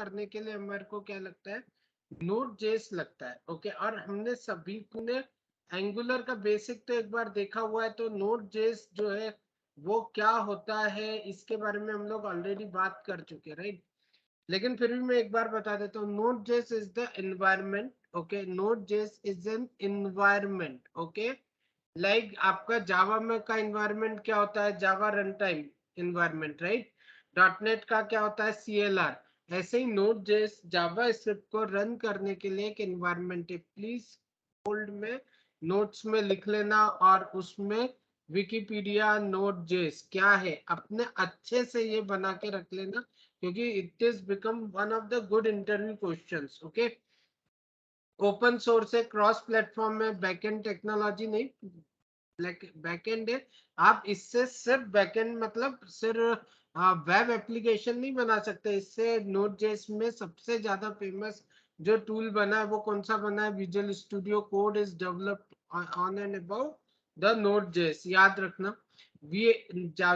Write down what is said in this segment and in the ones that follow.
करने के लिए हमारे को क्या लगता है, नोड जेस लगता है। ओके, और हमने सभी ने एंगुलर का बेसिक तो एक बार देखा हुआ है, तो नोड जेस जो है वो क्या होता है इसके बारे में हम लोग ऑलरेडी बात कर चुके, राइट। लेकिन फिर भी मैं एक बार बता देता हूँ, node JS is the environment. Okay, node JS is an environment. Okay, like आपका जावा में का एनवायरमेंट क्या होता है, Java runtime environment, right. Dot net का क्या होता है, CLR। ऐसे ही नोड जेएस जावा स्क्रिप्ट को रन करने के लिए एक एनवायरमेंट है। प्लीज बोल्ड में नोट्स में लिख लेना, और उसमें विकिपीडिया नोड जेएस क्या है अपने अच्छे से ये बना के रख लेना, क्योंकि it is become one of the good interview questions. Okay, open source है, क्रॉस प्लेटफॉर्म में, बैकएंड टेक्नोलॉजी नहीं, बैकएंड है। आप इससे सिर्फ बैकएंड मतलब सिर्फ वेब एप्लीकेशन नहीं बना सकते इससे। नोड जेएस में सबसे ज्यादा फेमस जो टूल बना है वो कौन सा बना है, visual studio code is developed on and about the node JS. याद रखना,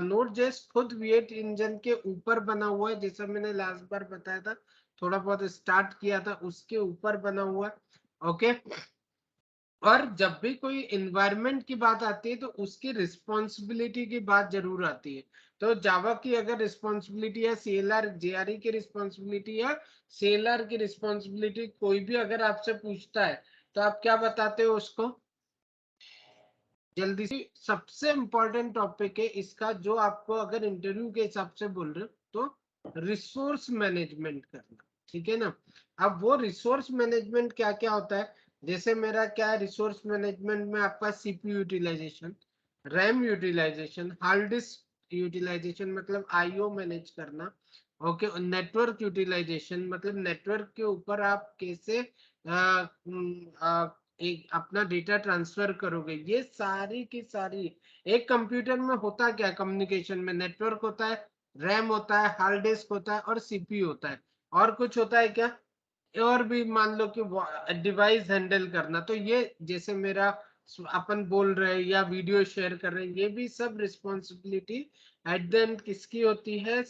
नोड जेएस खुद V8 इंजन के ऊपर बना हुआ है, जैसा मैंने लास्ट बार बताया था, थोड़ा बहुत स्टार्ट किया था, उसके ऊपर बना हुआ है। ओके, और जब भी कोई एनवायरनमेंट की बात आती है तो उसकी रिस्पॉन्सिबिलिटी की बात जरूर आती है। तो जावा की अगर रिस्पॉन्सिबिलिटी है, CLR JRE की रिस्पॉन्सिबिलिटी या CLR की रिस्पॉन्सिबिलिटी, कोई भी अगर आपसे पूछता है तो आप क्या बताते हो उसको, जल्दी से। सबसे इंपॉर्टेंट टॉपिक है इसका, जो आपको अगर इंटरव्यू के हिसाब से बोल रहे हो तो रिसोर्स मैनेजमेंट करना, ठीक है ना। अब वो रिसोर्स मैनेजमेंट क्या क्या होता है, जैसे मेरा क्या है, रिसोर्स मैनेजमेंट में आपका CPU utilization, RAM utilization, hard disk utilization मतलब IO मैनेज करना। ओके, नेटवर्क यूटिलाइजेशन मतलब नेटवर्क के ऊपर आप कैसे एक अपना डेटा ट्रांसफर करोगे, ये सारी की सारी। एक कंप्यूटर में होता क्या है, कम्युनिकेशन में नेटवर्क होता है, रैम होता है, हार्ड डिस्क होता है और CPU होता है, और कुछ होता है क्या, और भी मान लो कि डिवाइस हैंडल करना। तो ये जैसे मेरा अपन बोल रहे हैं या वीडियो शेयर कर रहे हैं, ये भी सब रिस्पॉन्सिबिलिटी एट द एंड किसकी होती है,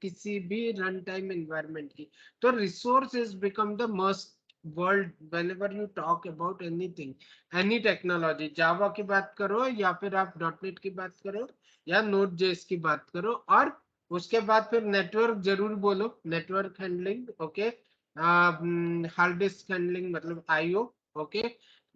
किसी भी रन टाइम एनवायरनमेंट की। तो resource is become the must world whenever you talk about anything, any technology, जावा की बात करो या फिर आप डॉटनेट की बात करो या नोड जेएस की बात करो। और उसके बाद फिर नेटवर्क जरूर बोलो, network handling. Okay, hard disk handling मतलब IO। ओके,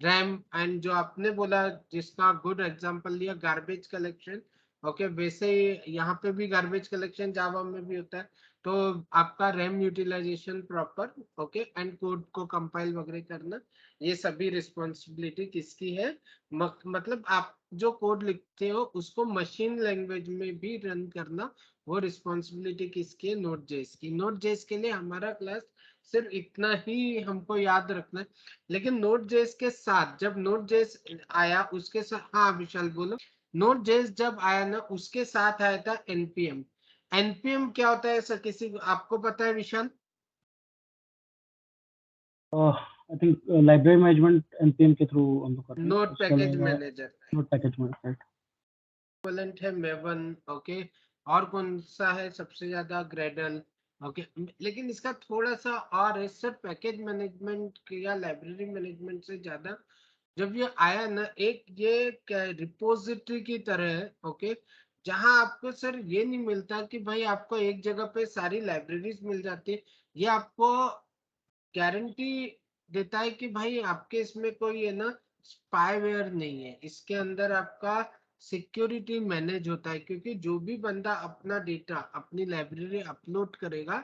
रैम, एंड जो आपने बोला जिसका गुड एग्जांपल लिया, गार्बेज कलेक्शन। ओके, वैसे ही यहाँ पे भी गार्बेज कलेक्शन जावा में भी होता है। तो आपका RAM utilization proper, okay, and code को कंपाइल वगैरह करना, ये सभी रिस्पॉन्सिबिलिटी किसकी है, मतलब आप जो कोड लिखते हो उसको मशीन लैंग्वेज में भी रन करना, वो रिस्पॉन्सिबिलिटी किसकी है, नोड जेएस की। नोड जेएस के लिए हमारा क्लास सिर्फ इतना ही हमको याद रखना है। लेकिन नोड जेएस के साथ जब नोड जेएस आया उसके साथ, हाँ विशाल बोलो। नोड जेएस जब आया ना उसके साथ आया था NPM। NPM क्या होता है सर, किसी को आपको पता है Vishal? I think library management NPM के थ्रू हम लोग करते हैं, नोड उसके पैकेज अलावा manager note package management. Equivalent है मेवन। ओके, और कौन सा है सबसे ज्यादा, ग्रेडल। ओके, लेकिन इसका थोड़ा सा और है सर, पैकेज मैनेजमेंट या लाइब्रेरी मैनेजमेंट से ज्यादा जब ये आया ना, एक ये रिपोजिटरी की तरह है। ओके, जहां आपको सर ये नहीं मिलता कि भाई आपको एक जगह पे सारी लाइब्रेरीज मिल जाती है, ये आपको गारंटी देता है कि भाई आपके इसमें कोई है ना स्पाईवेयर नहीं है, इसके अंदर आपका सिक्योरिटी मैनेज होता है। क्योंकि जो भी बंदा अपना डेटा अपनी लाइब्रेरी अपलोड करेगा,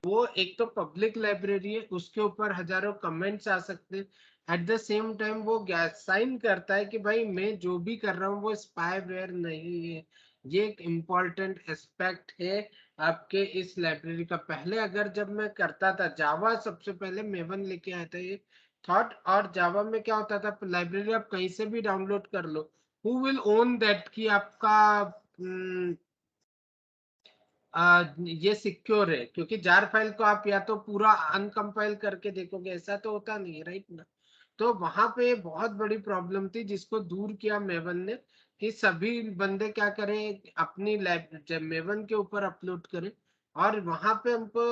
वो एक तो पब्लिक लाइब्रेरी है, उसके ऊपर हजारों कमेंट्स आ सकते हैं। एट द सेम टाइम वो साइन करता है कि भाई मैं जो भी कर रहा हूँ वो स्पाईवेयर नहीं है। ये एक इम्पॉर्टेंट एस्पेक्ट है आपके इस लाइब्रेरी का। पहले अगर जब मैं करता था जावा, सबसे पहले मेवन लेके आया था ये थॉट। और जावा में क्या होता था, लाइब्रेरी आप कहीं से भी डाउनलोड कर लो, हु विल ओन दैट कि आपका ये सिक्योर है। क्योंकि जार फाइल को आप या तो पूरा अनकंपाइल करके देखोगे, ऐसा तो होता नहीं है, राइट ना। तो वहां पे बहुत बड़ी प्रॉब्लम थी जिसको दूर किया मेवन ने, कि सभी बंदे क्या करें, अपनी लैब जब मेवन के ऊपर अपलोड करें। और वहां पे हमको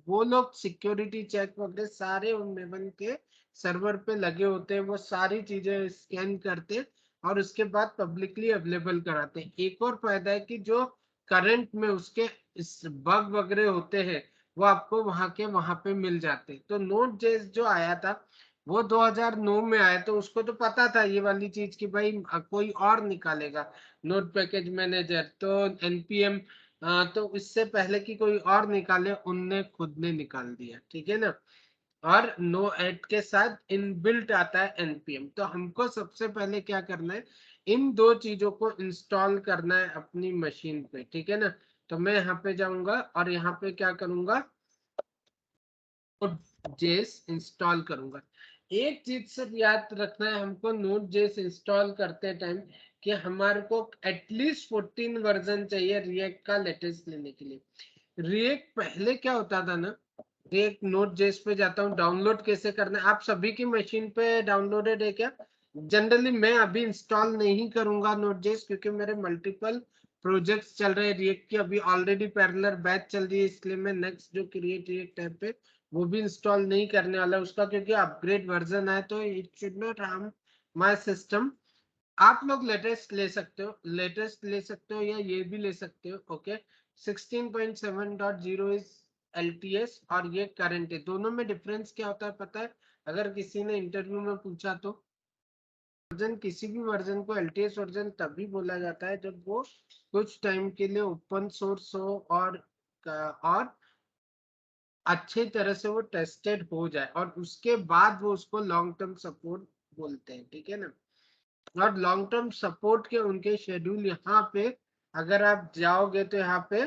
वो लोग सिक्योरिटी चेक वगैरह सारे उन मेवन के सर्वर पे लगे होते हैं, वो सारी चीजें स्कैन करते और उसके बाद पब्लिकली अवेलेबल कराते हैं। एक और फायदा है कि जो करंट में उसके बग वगैरह होते हैं वो आपको वहां पे मिल जाते हैं। तो नोड जेस जो आया था वो 2009 में आया, तो उसको तो पता था ये वाली चीज कि भाई कोई और निकालेगा नोड पैकेज मैनेजर, तो एनपीएम तो इससे पहले कि कोई और निकाले उनने खुद ने निकाल दिया, ठीक है ना। और नो एड के साथ इनबिल्ट आता है एनपीएम। तो हमको सबसे पहले क्या करना है, इन दो चीजों को इंस्टॉल करना है अपनी मशीन पे, ठीक है ना। तो मैं यहाँ पे जाऊंगा और यहाँ पे क्या करूंगा, जेस इंस्टॉल करूंगा। एक चीज सिर्फ याद रखना है हमको नोड जेस इंस्टॉल करते टाइम कि हमारे को एटलीस्ट 14 वर्जन चाहिए रिएक्ट का लेटेस्ट लेने के लिए। रिएक्ट पहले क्या होता था ना, रिएक्ट नोड जेस पे जाता हूँ, डाउनलोड कैसे करना है, आप सभी की मशीन पे डाउनलोडेड है क्या? जनरली मैं अभी इंस्टॉल नहीं करूंगा नोड जेस क्योंकि मेरे मल्टीपल प्रोजेक्ट्स चल रहे हैं रिएक्ट की, अभी ऑलरेडी पैरेलल बैच चल रही है, इसलिए मैं नेक्स्ट जो क्रिएट रिएक्ट टैब पे वो भी इंस्टॉल नहीं करने वाला उसका, क्योंकि अपग्रेड वर्जन है तो it should not harm my system. आप लोग लेटेस्ट ले सकते हो, लेटेस्ट ले सकते हो या ये भी ले सकते हो, ओके। 16.7.0 इज एलटीएस और ये करंट है, दोनों में डिफरेंस क्या होता है पता है? अगर किसी ने इंटरव्यू में पूछा तो वर्जन, किसी भी वर्जन को एलटीएस वर्जन तभी बोला जाता है जब वो कुछ टाइम के लिए ओपन सोर्स हो और अच्छे तरह से वो टेस्टेड हो जाए और उसके बाद वो उसको लॉन्ग टर्म सपोर्ट बोलते हैं, ठीक है ना। और लॉन्ग टर्म सपोर्ट के उनके शेड्यूल यहाँ पे अगर आप जाओगे तो यहाँ पे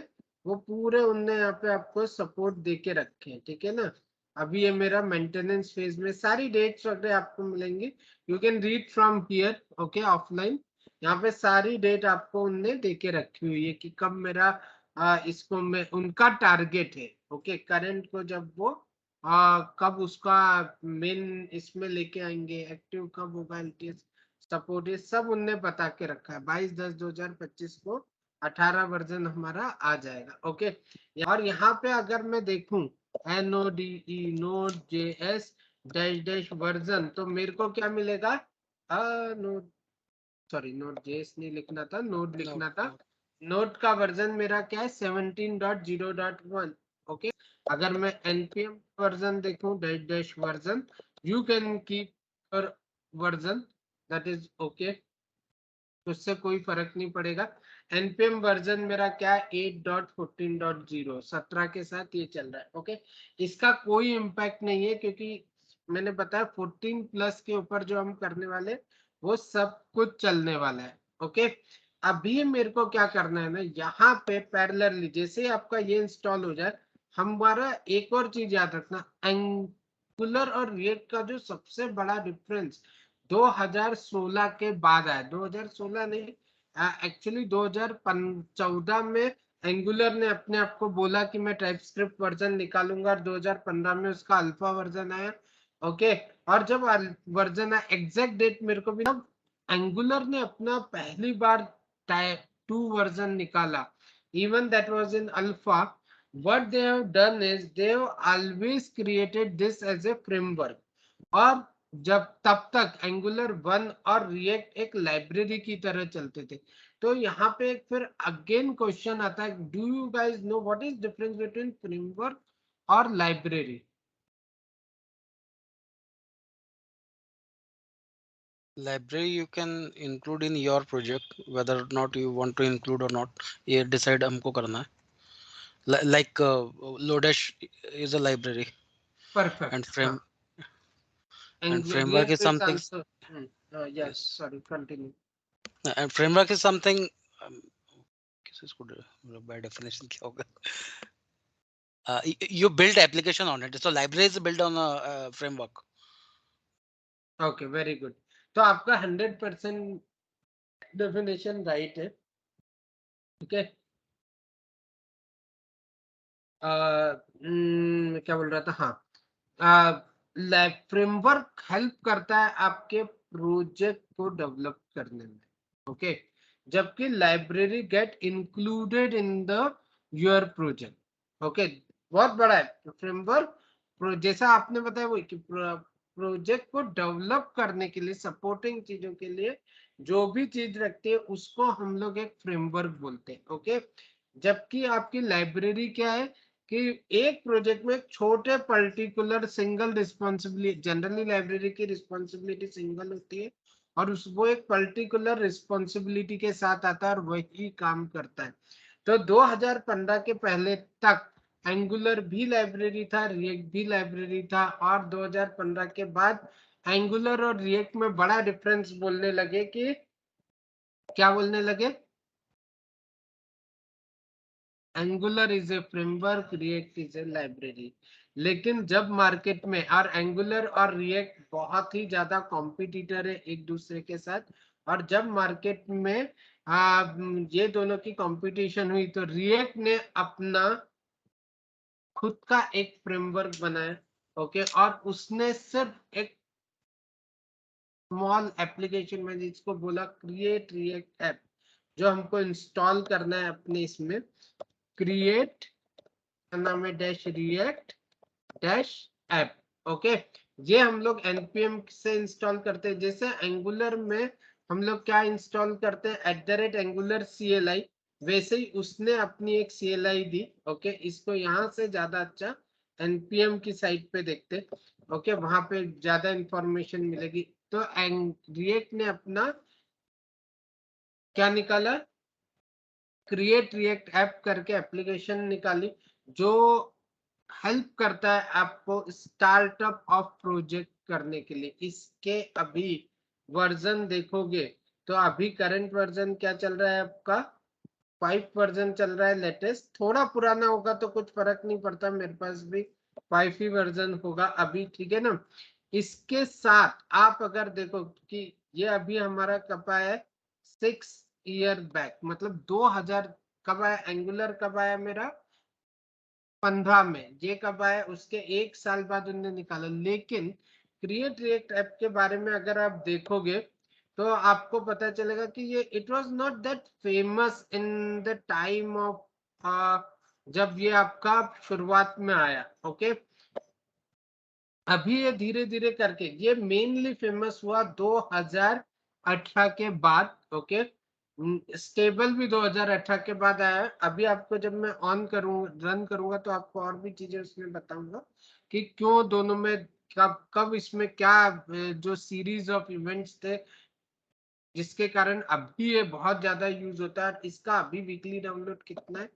वो पूरे उनने यहाँ पे आपको सपोर्ट दे के रखे हैं, ठीक है ना। अभी ये मेरा मेंटेनेंस फेज में सारी डेट्स वगैरह आपको मिलेंगी, you can read from here, okay, offline. यहाँ पे सारी डेट आपको उनने दे के रखी हुई है कि कब मेरा इसको मैं उनका टारगेट है, ओके, करंट को जब वो कब उसका मेन इसमें लेके आएंगे, एक्टिव कब होगा एलटीएस सपोर्ट, ये सब उनने बता के रखा है। 22/10/2025 को 18 वर्जन हमारा आ जाएगा, ओके। और यहाँ पे अगर मैं देखूं NODE node JS dash dash version, तो मेरे को क्या मिलेगा, नोड, सॉरी नोड जेएस नहीं लिखना था, नोड लिखना था। नोड का वर्जन मेरा क्या है 17.0.1, ओके। अगर मैं npm वर्जन देखूं dash dash version, you can keep version that is okay, उससे कोई फर्क नहीं पड़ेगा। npm वर्जन मेरा क्या है 8.14.0, 17 के साथ ये चल रहा है, ओके। इसका कोई इम्पैक्ट नहीं है क्योंकि मैंने बताया 14 प्लस के ऊपर जो हम करने वाले वो सब कुछ चलने वाला है, ओके। अभी मेरे को क्या करना है ना, यहाँ पे पैरेलली जैसे आपका ये इंस्टॉल हो जाए, हमारा एक और चीज याद रखना, एंगुलर और रिएक्ट का जो सबसे बड़ा डिफरेंस 2016 के बाद आया, 2016 नहीं, एक्चुअली 2014 में एंगुलर ने अपने आप को बोला कि मैं टाइपस्क्रिप्ट वर्जन निकालूंगा और 2015 में उसका अल्फा वर्जन आया, ओके। और जब वर्जन आया एग्जैक्ट डेट मेरे को भी, तब एंगुलर ने अपना पहली बार टाइप 2 वर्जन निकाला, even that was in alpha. What they have done is they have always created this as a framework, और जब तब तक एंगुलर 1 और रिएक्ट एक लाइब्रेरी की तरह चलते थे। तो यहाँ पे एक फिर अगेन क्वेश्चन आता है, do you guys know what is difference between framework और library? Library you can include in your project, whether or not you want to include or not, ये decide हमको करना है. Like Lodash is a library, perfect, and हाँ। framework is react is something. Also, yes, Yes, sorry, continue. and framework is something. किस इसको by definition क्या होगा? You build application on it. So library is built on a framework. Okay, very good. तो आपका 100% definition right है, ठीक है। क्या बोल रहा था, हाँ, फ्रेमवर्क हेल्प करता है आपके प्रोजेक्ट को डेवलप करने में, ओके। जबकि library get included in the your project, okay बहुत बड़ा है फ्रेमवर्क। जैसा आपने बताया वो कि प्रोजेक्ट को डेवलप करने के लिए, सपोर्टिंग चीजों के लिए जो भी चीज रखते हैं उसको हम लोग एक फ्रेमवर्क बोलते हैं। ओके जबकि आपकी लाइब्रेरी क्या है कि एक प्रोजेक्ट में छोटे particular single responsibility, generally library की रिस्पॉन्सिबिलिटी सिंगल होती है और वो एक पर्टिकुलर रिस्पॉन्सिबिलिटी के साथ आता है और वही काम करता है। तो 2015 के पहले तक एंगुलर भी लाइब्रेरी था, रिएक्ट भी लाइब्रेरी था, और 2015 के बाद एंगुलर और रिएक्ट में बड़ा डिफरेंस बोलने लगे कि क्या बोलने लगे, angular is a framework, react is a library. लेकिन जब मार्केट में, और एंगुलर और रिएक्ट बहुत ही ज्यादा कॉम्पिटिटर है एक दूसरे के साथ, और जब मार्केट में ये दोनों की कंपटीशन हुई तो रिएक्ट ने अपना खुद का एक फ्रेमवर्क बनाया। ओके और उसने सिर्फ एक स्मॉल एप्लीकेशन में जिसको बोला क्रिएट रिएक्ट ऐप, जो हमको इंस्टॉल करना है अपने इसमें, क्रिएट नाम है dash react dash app. Okay ये हम लोग npm से इंस्टॉल करते हैं। जैसे एंगुलर में हम लोग क्या इंस्टॉल करते हैं @angular CLI, वैसे ही उसने अपनी एक CLI दी। ओके इसको यहाँ से ज्यादा अच्छा npm की साइट पे देखते, ओके वहां पे ज्यादा इंफॉर्मेशन मिलेगी। तो रिएक्ट ने अपना क्या निकाला, क्रिएट रिएक्ट ऐप करके एप्लीकेशन निकाली जो हेल्प करता है आपको स्टार्टअप ऑफ प्रोजेक्ट करने के लिए। इसके अभी वर्जन देखोगे तो अभी करंट वर्जन क्या चल रहा है आपका, 5 वर्जन चल रहा है लेटेस्ट। थोड़ा पुराना होगा तो कुछ फर्क नहीं पड़ता, मेरे पास भी 5 ही वर्जन होगा अभी, ठीक है ना। इसके साथ आप अगर देखो कि ये अभी हमारा कब आया है, 6 ईयर बैक, मतलब 2000 कब आया, एंगुलर कब आया मेरा 15 में, ये कब आया उसके एक साल बाद उन्होंने निकाला। लेकिन क्रिएट रिएक्ट ऐप के बारे में अगर आप देखोगे तो आपको पता चलेगा कि ये it was not that famous in the time of जब ये आपका शुरुआत में आया। ओके अभी ये धीरे धीरे करके ये मेनली फेमस हुआ 2018 के बाद। ओके स्टेबल भी 2018 के बाद आया है। अभी आपको जब मैं ऑन करूँ रन करूंगा तो आपको और भी चीजें उसमें बताऊंगा कि क्यों दोनों में कब कब इसमें क्या जो सीरीज ऑफ इवेंट्स थे जिसके कारण अभी ये बहुत ज्यादा यूज होता है। इसका अभी वीकली डाउनलोड कितना है,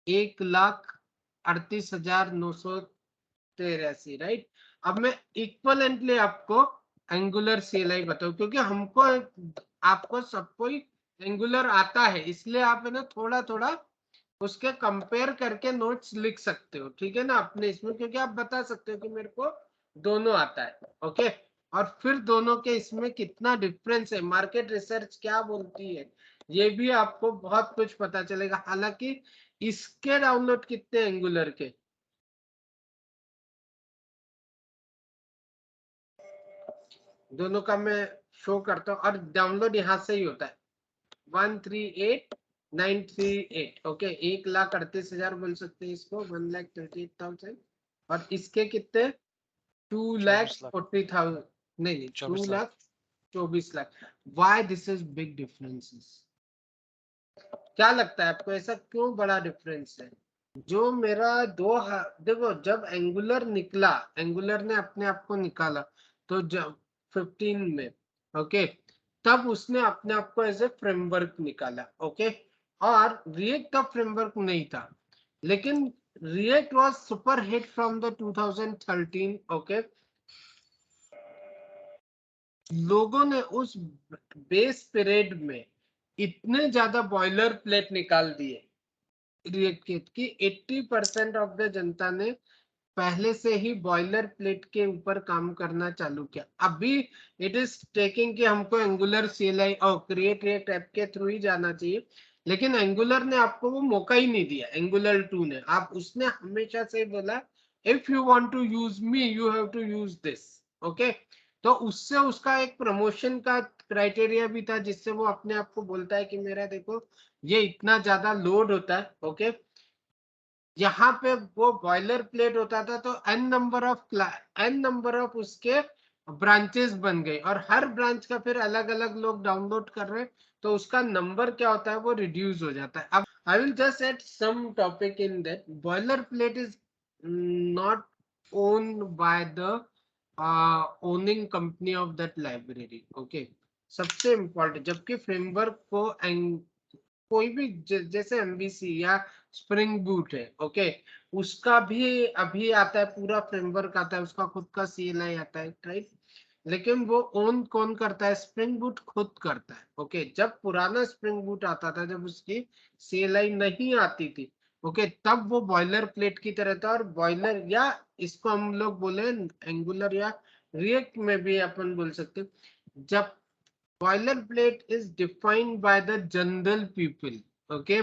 1,38,983, राइट। अब मैं इक्वलेंटली आपको एंगुलर CLI बताऊं क्योंकि हमको आपको सबको ही एंगुलर आता है, इसलिए आप है ना थोड़ा थोड़ा उसके कंपेयर करके नोट्स लिख सकते हो, ठीक है ना अपने इसमें, क्योंकि आप बता सकते हो कि मेरे को दोनों आता है। ओके और फिर दोनों के इसमें कितना डिफरेंस है, मार्केट रिसर्च क्या बोलती है, ये भी आपको बहुत कुछ पता चलेगा। हालांकि इसके डाउनलोड कितने एंगुलर के, दोनों का मैं शो करता हूँ और डाउनलोड यहाँ से ही होता है 138,938। ओके 1,38,000 बोल सकते हैं इसको, 1,38,000। और इसके कितने 2,40,000, नहीं 2,24,00,000। Why this is big differences, क्या लगता है आपको ऐसा क्यों बड़ा डिफरेंस है। जो मेरा देखो जब एंगुलर निकला, एंगुलर ने अपने आप को निकाला तो जब 15 में, ओके तब उसने अपने आप को एज ए फ्रेमवर्क निकाला। ओके और रिएक्ट का फ्रेमवर्क नहीं था, लेकिन react was super hit from the 2013। Okay लोगों ने उस बेस पीरियड में इतने ज्यादा बॉयलर प्लेट निकाल दिए रिएक्ट किट की, 80% ऑफ द जनता ने पहले से ही बॉयलर प्लेट के ऊपर काम करना चालू किया। अभी इट इज टेकिंग कि हमको एंगुलर CLI और क्रिएट रिएक्ट ऐप के थ्रू ही जाना चाहिए, लेकिन एंगुलर ने आपको वो मौका ही नहीं दिया। एंगुलर 2 ने आप उसने हमेशा से बोला if you want to use me you have to use this. Okay तो उससे उसका एक प्रमोशन का क्राइटेरिया भी था जिससे वो अपने आप को बोलता है कि मेरा देखो ये इतना ज्यादा लोड होता है। ओके यहाँ पे वो बॉयलर प्लेट होता था तो n नंबर ऑफ उसके ब्रांचेस बन गए और हर ब्रांच का फिर अलग अलग लोग डाउनलोड कर रहे हैं तो उसका नंबर क्या होता है वो रिड्यूस हो जाता है. अब I will just add some topic in that. Boilerplate is not owned by the owning company of that library. Okay. सबसे इम्पोर्टेंट, जबकि फ्रेमवर्क को कोई भी जैसे MVC या स्प्रिंग बूट है, ओके, उसका भी अभी आता है, पूरा फ्रेमवर्क आता है, उसका खुद का CLI आता है, राइट. लेकिन वो ओन कौन करता है? स्प्रिंग बूट खुद करता है. ओके, जब पुराना स्प्रिंग बूट आता था, जब उसकी CLI नहीं आती थी, ओके, तब वो बॉयलर प्लेट की तरह था. और बॉयलर, या इसको हम लोग बोले एंगुलर या रिएक्ट में भी अपन बोल सकते, जब boiler plate is defined by the general people, okay,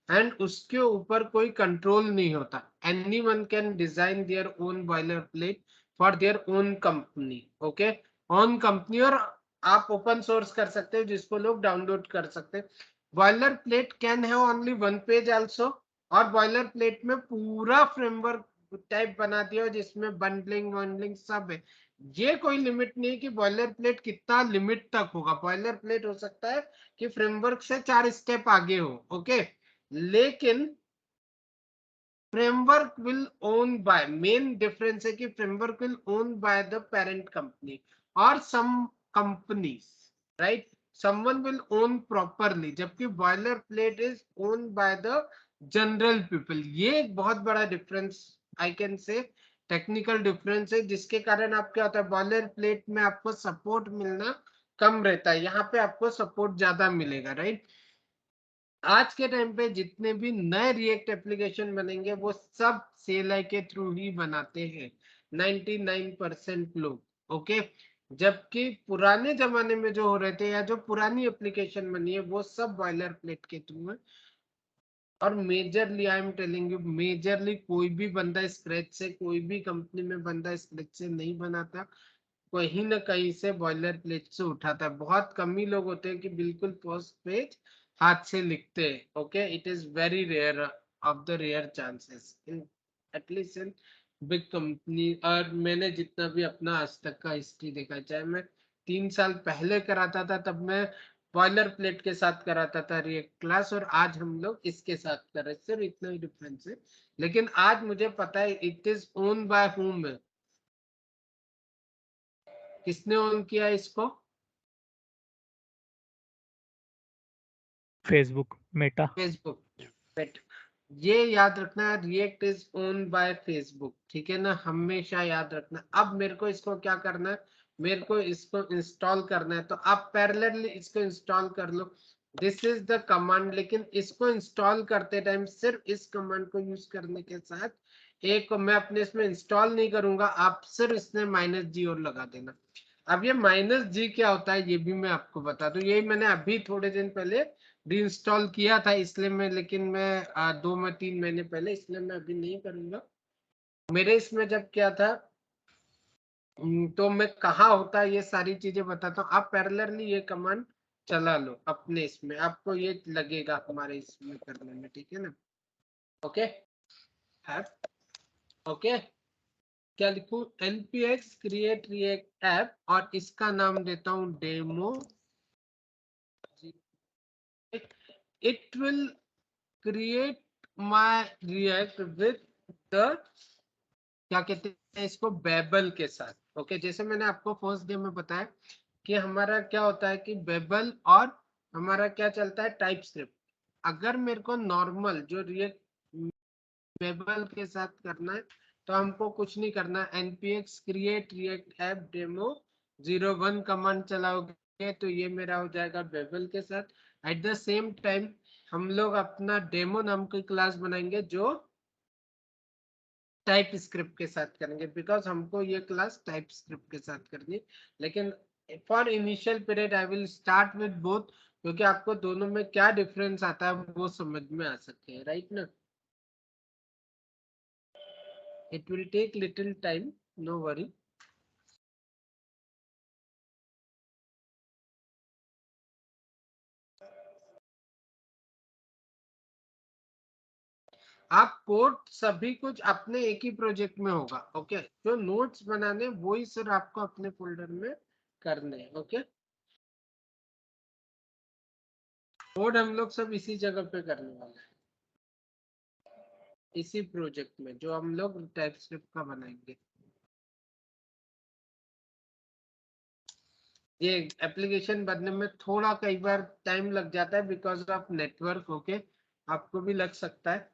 and उसके ऊपर कोई कंट्रोल नहीं होता. Anyone can design their own boiler plate for their own company. Okay, own company, और आप ओपन सोर्स कर सकते हो जिसको लोग डाउनलोड कर सकते हैं. Boiler plate can have only one page also, और बॉयलर प्लेट में पूरा फ्रेमवर्क टाइप बना दिया जिसमें बंडलिंग वंडलिंग सब है. ये कोई लिमिट नहीं कि बॉयलर प्लेट कितना लिमिट तक होगा. बॉयलर प्लेट हो सकता है कि फ्रेमवर्क से 4 स्टेप आगे हो, ओके, लेकिन framework will own by, main difference है कि framework will own by the parent company और some companies, right. Someone will own properly, जबकि boilerplate is own by the general people. ये एक बहुत बड़ा difference, I can say technical difference है, जिसके कारण आप क्या होता है, बॉयलर प्लेट में आपको सपोर्ट मिलना कम रहता है, यहाँ पे आपको सपोर्ट ज्यादा मिलेगा, राइट. आज के टाइम पे जितने भी नए रिएक्ट एप्लीकेशन बनेंगे वो सब CLI के थ्रू ही बनाते हैं, 99% लोग, ओके. जबकि पुराने जमाने में जो हो रहे थे, या जो पुरानी एप्लीकेशन बनी है, वो सब बॉयलर प्लेट के थ्रू है. और majorly I am telling you, majorly कोई भी बंदा स्क्रैच से, कोई भी कंपनी में बंदा स्क्रैच से नहीं बनाता, कहीं ना कहीं से बॉयलर प्लेट से उठाता है. बहुत कम ही लोग होते हैं कि बिल्कुल फर्स्ट पेज हाथ से लिखते हैं. Okay, it is very rare, of the rare chances in, at least in big company. और मैंने जितना भी अपना आज तक का हिस्ट्री देखा, चाहे मैं 3 साल पहले कराता था तब मैं बॉयलर प्लेट के साथ कराता था रिएक्ट क्लास, और आज हम लोग इसके साथ कर रहे हैं, सिर्फ इतना ही डिफरेंस है. लेकिन आज मुझे पता है it is own by whom, किसने ओन किया इसको? Facebook, Meta. फेसबुक. बट ये याद रखना, react is own bye Facebook, ठीक है ना, हमेशा याद रखना. अब मेरे को इसको क्या करना है, मेरे को इसको इंस्टॉल करना है, तो आप पैरेलली इसको इंस्टॉल कर लो. This is the command. लेकिन इसको इंस्टॉल करते टाइम सिर्फ इस कमांड को यूज करने के साथ, एक को मैं अपने इसमें इंस्टॉल नहीं करूंगा, आप सिर्फ इसमें -G और लगा देना. अब ये -G क्या होता है ये भी मैं आपको बता दूं. यही मैंने अभी थोड़े दिन पहले रीइंस्टॉल किया था, इसलिए मैं, लेकिन मैं 2 3 महीने पहले, इसलिए मैं अभी नहीं करूंगा. मेरे इसमें जब क्या था, तो मैं कहाँ होता है ये सारी चीजें बताता हूँ. आप पैरेलली ये कमांड चला लो अपने इसमें, आपको ये लगेगा हमारे इसमें करने में, ठीक है ना. ओके, ओके, क्या लिखूं? npx create react app, और इसका नाम देता हूं demo. it will create my react with the, क्या कहते हैं इसको, बेबल के साथ. ओके, जैसे मैंने आपको फर्स्ट डे में बताया कि हमारा क्या होता है कि बेबल और हमारा क्या चलता है, टाइप स्क्रिप्ट. अगर मेरे को नॉर्मल जो रिएक्ट बेबल के साथ करना है तो हमको कुछ नहीं करना. npx create react app demo 01 command चलाओगे तो ये मेरा हो जाएगा बेबल के साथ. एट द सेम टाइम हम लोग अपना डेमो नाम की क्लास बनाएंगे जो टाइप स्क्रिप्ट के साथ करेंगे, बिकॉज हमको ये क्लास टाइप स्क्रिप्ट के साथ करनी. लेकिन for initial period I will start with both, क्योंकि आपको दोनों में क्या डिफरेंस आता है वो समझ में आ सकते हैं, राइट ना. It will take little time, no worry. आप कोड सभी कुछ अपने एक ही प्रोजेक्ट में होगा। ओके, जो नोट्स बनाने वही सिर्फ आपको अपने फोल्डर में करने। ओके, कोड हम लोग सब इसी जगह पे करने वाले हैं, इसी प्रोजेक्ट में जो हम लोग टाइपस्क्रिप्ट का बनाएंगे। ये एप्लीकेशन बनने में थोड़ा कई बार टाइम लग जाता है बिकॉज ऑफ नेटवर्क। ओके, आपको भी लग सकता है।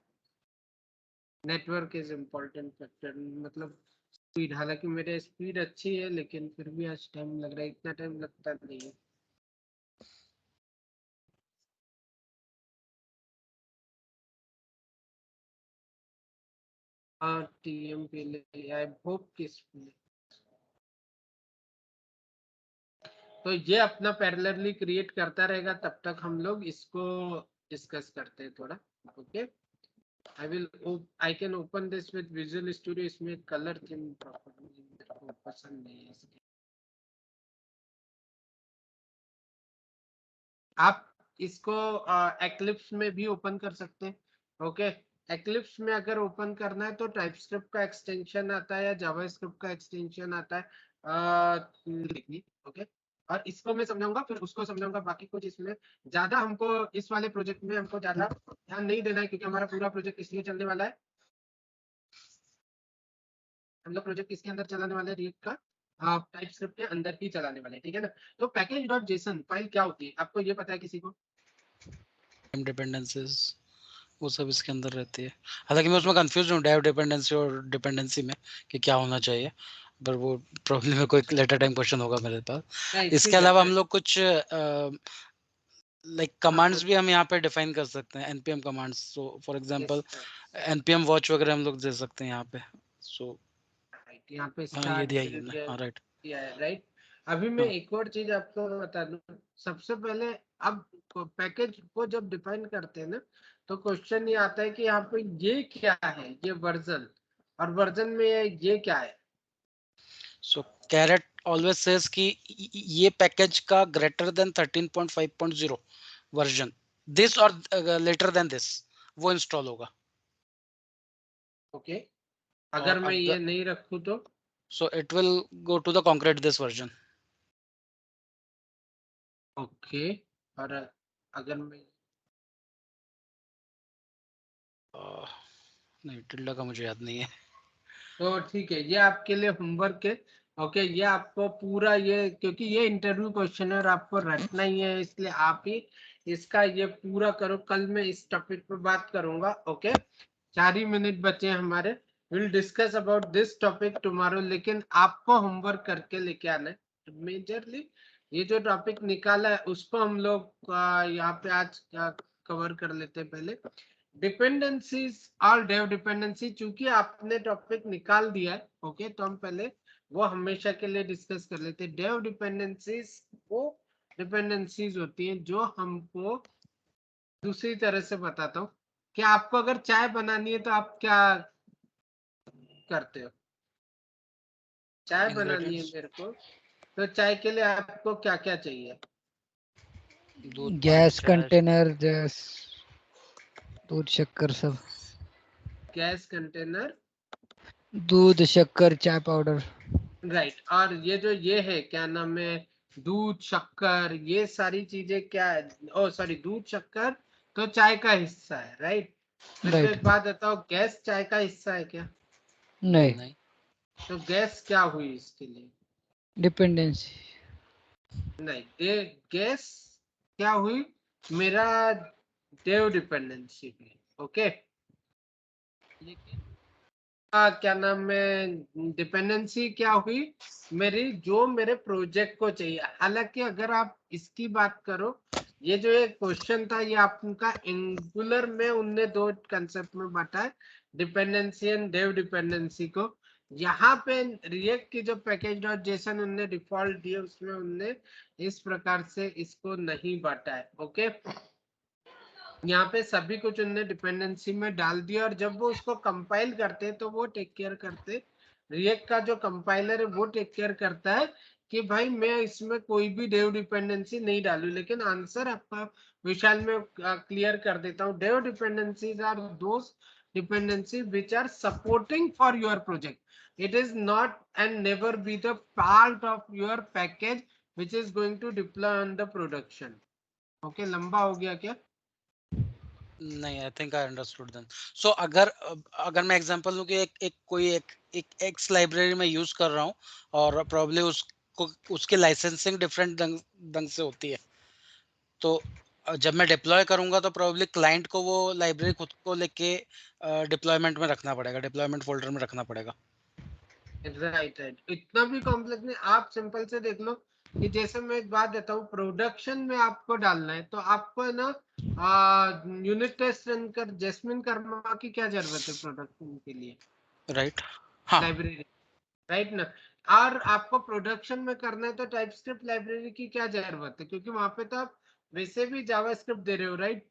नेटवर्क इज इम्पोर्टेंट फैक्टर, मतलब स्पीड। हालांकि मेरे स्पीड अच्छी है लेकिन फिर भी आज टाइम लग रहा है, इतना टाइम लगता नहीं है। टीएम पे ले आई होप किस तो ये अपना पैरेलली क्रिएट करता रहेगा, तब तक हम लोग इसको डिस्कस करते हैं थोड़ा। Okay, I can open this with Visual Studio। इसमें कलर थीम प्रॉपर्टी पसंद नहीं है इसकी। आप इसको एक्लिप्स में भी ओपन कर सकते हैं। ओके, एक्लिप्स में अगर ओपन करना है तो टाइपस्क्रिप्ट का एक्सटेंशन आता है या जावास्क्रिप्ट का एक्सटेंशन आता है। ओके, और इसको मैं समझाऊंगा फिर उसको समझाऊंगा। बाकी कुछ इसमें ज्यादा हमको इस वाले प्रोजेक्ट में हमको ज्यादा ध्यान नहीं देना है क्योंकि हमारा पूरा प्रोजेक्ट इसलिए चलने वाला है। हम लोग प्रोजेक्ट किसके अंदर चलाने वाले हैं, रिएक्ट का टाइपस्क्रिप्ट के अंदर ही चलाने वाले हैं, ठीक है ना। तो पैकेज डॉट जेसन फाइल क्या होती है, आपको ये पता है किसी को? डिपेंडेंसीज वो सब इसके अंदर रहती है। हालांकि मैं उसमें कंफ्यूज हूँ डेव डिपेंडेंसी और डिपेंडेंसी में कि क्या होना चाहिए, पर वो प्रॉब्लम में कोई लेटर टाइम क्वेश्चन होगा मेरे पास। इसके अलावा हम लोग कुछ लाइक कमांड्स भी हम यहाँ पे डिफाइन कर सकते हैं, npm commands. So for example npm watch वगैरह हम लोग दे सकते हैं यहाँ पे। सो यहाँ पे हाँ ये दिया ही स्टार्ट हमने, हाँ राइट। राइट। अभी मैं एक और चीज आपको बता दूं। सबसे पहले अब पैकेज को जब डिफाइन करते हैं ना तो क्वेश्चन ये आता है कि यहाँ पे ये क्या है, ये वर्जन, और वर्जन में ये क्या है। सो कैरेट ऑलवेज सेज कि ये पैकेज का ग्रेटर देन 13.5.0 वर्जन, दिस और लेटर देन दिस वो इंस्टॉल होगा। ओके, अगर मैं ये नहीं रखूं तो so it will go to the concrete this version. Okay, और अगर मैं नहीं टिल्डा का मुझे याद नहीं है। तो ठीक है, ये आपके लिए होमवर्क है। ओके, ये आपको पूरा ये क्योंकि ये इंटरव्यू क्वेश्चन है और आपको रटना ही है, इसलिए आप ही इसका ये पूरा करो। कल मैं इस टॉपिक पे बात करूंगा। ओके, 4 ही मिनट बचे हैं हमारे। Will discuss about this topic tomorrow, लेकिन आपको होमवर्क करके लेके आना है मेजरली। ये जो टॉपिक निकाला है उसको हम लोग यहाँ पे आज कवर कर लेते हैं। पहले डिपेंडेंसीज और डेव डिपेंडेंसी, चूंकि आपने टॉपिक निकाल दिया है। ओके, तो हम पहले वो हमेशा के लिए डिस्कस कर लेते हैं। डेव डिपेंडेंसीज वो डिपेंडेंसीज होती हैं जो हमको दूसरी तरह से बताता हूँ कि आपको अगर चाय बनानी है तो आप क्या करते हो। चाय बनानी है मेरे को, तो चाय के लिए आपको क्या क्या चाहिए? दूध, गैस पानी, कंटेनर, गैस, दूध, शक्कर सब। गैस कंटेनर, दूध, शक्कर, चाय पाउडर। राइट। और ये जो ये है क्या नाम है, दूध शक्कर, ये सारी चीजें क्या है? ओ सॉरी, दूध शक्कर तो चाय का हिस्सा है, राइट। मेरे को राइट। एक बात बताओ, गैस चाय का हिस्सा है क्या? नहीं, नहीं। तो गैस क्या हुई इसके लिए? डिपेंडेंसी। नहीं, गैस क्या हुई? मेरा डेव डिपेंडेंसी भी। ओके, लेकिन क्या नाम है, डिपेंडेंसी क्या हुई? मेरी जो मेरे प्रोजेक्ट को चाहिए। हालांकि अगर आप इसकी बात करो, ये जो एक क्वेश्चन था ये आपका एंगुलर में उनने दो कंसेप्ट में बांटा है, डिपेंडेंसी एंड डेव डिपेंडेंसी को। यहाँ पे रिएक्ट की जो पैकेज डॉट जेसन उनने डिफॉल्ट दिए उसमें उनने इस प्रकार से इसको नहीं बांटा है। ओके, यहाँ पे सभी कुछ उनने डिपेंडेंसी में डाल दिया और जब वो उसको कंपाइल करते हैं तो वो टेक केयर करते, रिएक्ट का जो कंपाइलर है वो टेक केयर करता है कि भाई मैं इसमें कोई भी डेव डिपेंडेंसी नहीं डालू। लेकिन आंसर आपका विशाल में क्लियर कर देता हूँ। Dev dependencies are those dependency which are supporting for your project. It is not and never be the part of your package which is going to deploy on the production. Okay, लंबा हो गया क्या? नहीं, I think I understood then. So अगर मैं example लूं कि एक एक्स लाइब्रेरी में यूज कर रहा हूं और प्रॉब्ली उसको उसकी लाइसेंसिंग डिफरेंट ढंग से होती है, तो जब मैं डिप्लॉय करूंगा तो प्रॉब्ली क्लाइंट को वो लाइब्रेरी खुद को लेके डिप्लॉयमेंट में रखना पड़ेगा, डिप्लॉयमेंट फोल्डर में रखना पड़ेगा। राइट राइट, इतना भी कॉम्प्लेक्स नहीं। आप सिंपल से देख लो कि जैसे मैं एक बात देता हूँ, प्रोडक्शन में आपको डालना है तो आपको है ना यूनिट टेस्ट रन कर जैस्मिन कर्मा की क्या जरूरत है प्रोडक्शन के लिए? राइट, हाँ, लाइब्रेरी, राइट ना। और आपको प्रोडक्शन में करना है तो टाइपस्क्रिप्ट लाइब्रेरी की क्या जरूरत है, क्योंकि वहां पे तो आप वैसे भी जावास्क्रिप्ट दे रहे हो, राइट?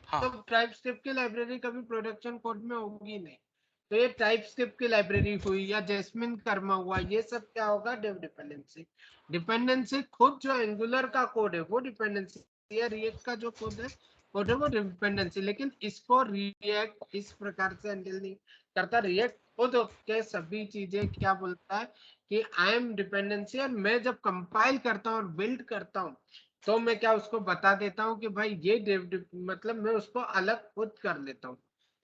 हाँ, तो टाइपस्क्रिप्ट की लाइब्रेरी कभी प्रोडक्शन कोड में होगी नहीं। तो ये टाइपस्क्रिप्ट की लाइब्रेरी हुई या जैस्मिन कर्मा हुआ, ये सब क्या होगा? Dave dependency. डिपेंडेंसी खुद जो एंगुलर का कोड है वो डिपेंडेंसी है, रिएक्ट का जो कोड है वो डिपेंडेंसी। लेकिन इसको रिएक्ट इस प्रकार से हैंडल नहीं करता। रिएक्ट खुद के सभी चीजें क्या बोलता है कि आई एम डिपेंडेंसी, और मैं जब कंपाइल करता हूँ और बिल्ड करता हूँ तो मैं क्या उसको बता देता हूँ कि भाई ये मतलब मैं उसको अलग खुद कर लेता हूँ।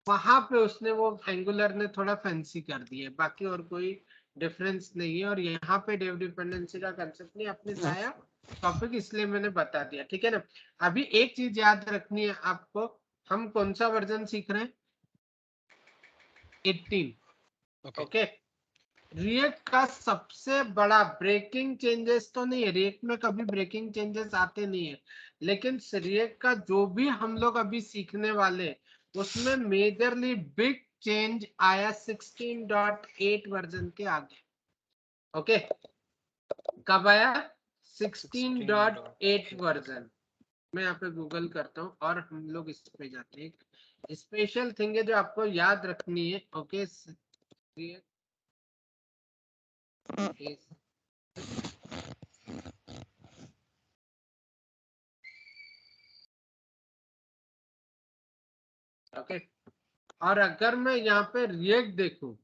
वहां पे उसने वो एंगुलर ने थोड़ा फैंसी कर दिया है, बाकी और कोई डिफरेंस नहीं है। और यहाँ पे डेव डिपेंडेंसी का कंसेप्ट नहीं, आपने साया टॉपिक इसलिए मैंने बता दिया, ठीक है ना। अभी एक चीज याद रखनी है आपको, हम कौन सा वर्जन सीख रहे हैं? 18। ओके, रिएक्ट का सबसे बड़ा ब्रेकिंग चेंजेस तो नहीं है, रिएक्ट में कभी ब्रेकिंग चेंजेस आते नहीं है, लेकिन रिएक्ट का जो भी हम लोग अभी सीखने वाले उसमें मेजरली बिग चेंज आया 16.8 वर्जन के आगे। ओके, कब आया? 16.8 वर्जन। मैं यहाँ पे गूगल करता हूँ और हम लोग इस पे जाते हैं। स्पेशल थिंग है जो आपको याद रखनी है। ओके, ओके, और अगर मैं यहाँ पे रिएक्ट देखूं,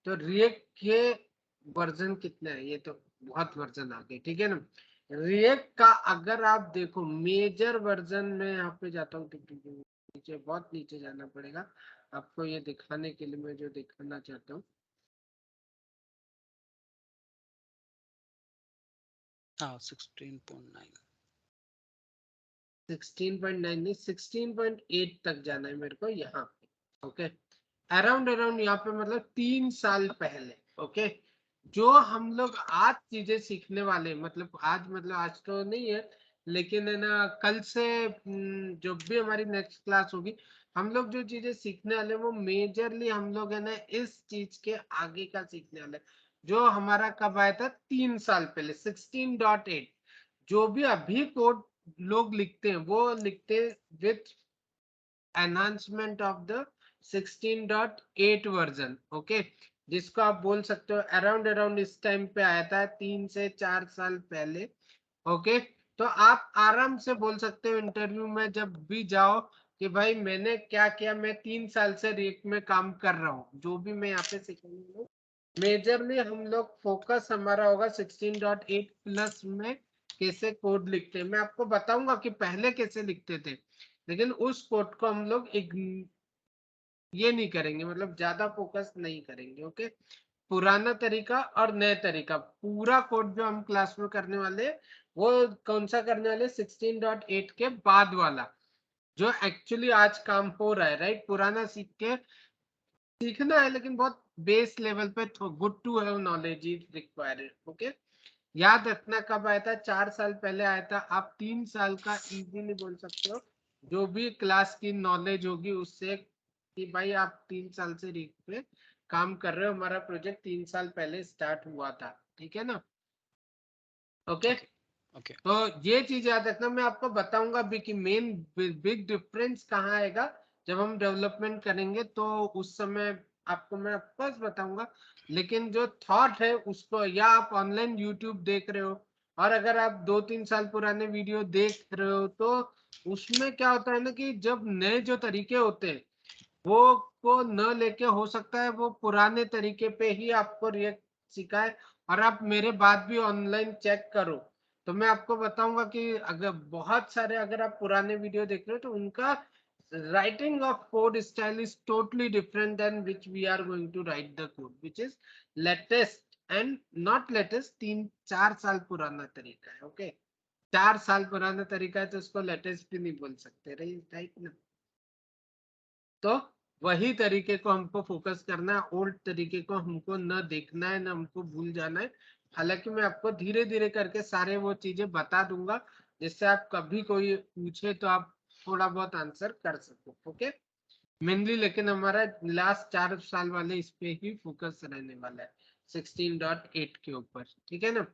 तो रिएक्ट के वर्जन कितने हैं? ये तो बहुत वर्जन आ गए, ठीक है ना। रिएक्ट का अगर आप देखो मेजर वर्जन में यहाँ पे जाता हूँ, नीचे बहुत नीचे जाना पड़ेगा आपको ये दिखाने के लिए, मैं जो दिखाना चाहता हूँ। हाँ, 16.9 नहीं, 16.8 तक जाना है मेरे को यहाँ पे। ओके, अराउंड यहाँ पे मतलब 3 साल पहले। ओके, जो हम लोग आज चीजें सीखने वाले, मतलब आज तो नहीं है, लेकिन है ना कल से जो भी हमारी नेक्स्ट क्लास होगी, हम लोग जो चीजें सीखने वाले वो मेजरली हम लोग है ना इस चीज के आगे का सीखने वाले, जो हमारा कब आया था? 3 साल पहले 16.8। जो भी अभी कोड लोग लिखते हैं वो लिखते हैं with enhancement of the 16.8 version. Okay, जिसको आप बोल सकते हो अराउंड इस टाइम पे आया था 3 से 4 साल पहले। ओके, तो आप आराम से बोल सकते हो इंटरव्यू में जब भी जाओ कि भाई मैंने क्या किया, मैं 3 साल से रिएक्ट में काम कर रहा हूँ। जो भी मैं यहाँ पे सिखाऊंगा मेजरली हम लोग फोकस हमारा होगा 16.8 प्लस में कैसे कोड लिखते हैं। मैं आपको बताऊंगा कि पहले कैसे लिखते थे, लेकिन उस कोड को हम लोग ये नहीं करेंगे, मतलब ज्यादा फोकस नहीं करेंगे। ओके, पुराना तरीका और नया तरीका, पूरा कोड जो हम क्लास में करने वाले वो कौन सा करने वाले? 16.8 के बाद वाला जो एक्चुअली आज काम हो रहा है, राइट। पुराना सीखना है लेकिन बहुत बेस लेवल पे, good to have knowledge is required. Okay, याद रखना कब आया था? 4 साल पहले आया था। आप 3 साल का इजीली बोल सकते हो, जो भी क्लास की नॉलेज होगी उससे, कि भाई आप 3 साल से रीक पे काम कर रहे हो, हमारा प्रोजेक्ट 3 साल पहले स्टार्ट हुआ था, ठीक है ना। ओके, ओके, तो ये चीज याद रखना। मैं आपको बताऊंगा भी कि मेन बिग डिफरेंस कहाँ आएगा जब हम डेवलपमेंट करेंगे, तो उस समय आपको मैं ऑफकोर्स बताऊंगा। लेकिन जो थॉट है उसको, या आप ऑनलाइन यूट्यूब देख रहे हो और अगर आप 2-3 साल पुराने वीडियो देख रहे हो तो उसमें क्या होता है ना कि जब नए जो तरीके होते हैं वो को न लेके हो सकता है वो पुराने तरीके पे ही आपको रिएक्ट सिखाए। और आप मेरे बात भी ऑनलाइन चेक करो तो मैं आपको बताऊंगा कि अगर बहुत सारे अगर आप पुराने वीडियो देख रहे हो तो उनका writing of code style is totally different than which we are going to write the code which is latest and not latest 3-4 साल पुराना तरीका है। ओके 4 साल पुराना तरीका है तो उसको लेटेस्ट भी नहीं बोल सकते राइट ना। तो वही तरीके को हमको फोकस करना है, ओल्ड तरीके को हमको न देखना है, न हमको भूल जाना है। हालांकि मैं आपको धीरे धीरे करके सारे वो चीजें बता दूंगा जिससे आप कभी कोई पूछे तो आप थोड़ा बहुत आंसर कर सको। ओके मेनली लेकिन हमारा लास्ट 4 साल वाले इस पे ही फोकस रहने वाला है 16.8 के ऊपर। ठीक है ना।